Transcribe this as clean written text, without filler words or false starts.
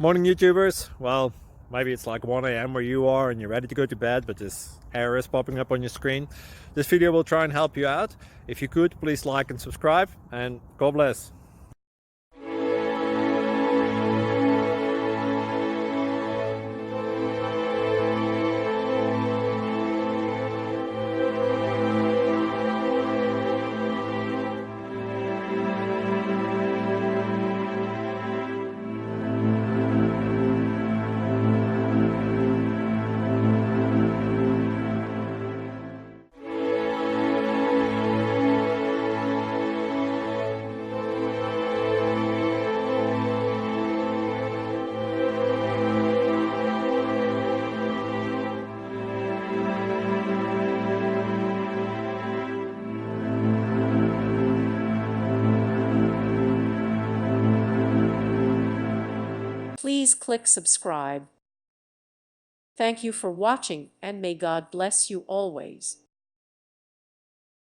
Morning YouTubers. Well, maybe it's like 1 a.m. where you are and you're ready to go to bed, but this error is popping up on your screen. This video will try and help you out. If you could, please like and subscribe, and God bless. Please click subscribe. Thank you for watching, and may God bless you always.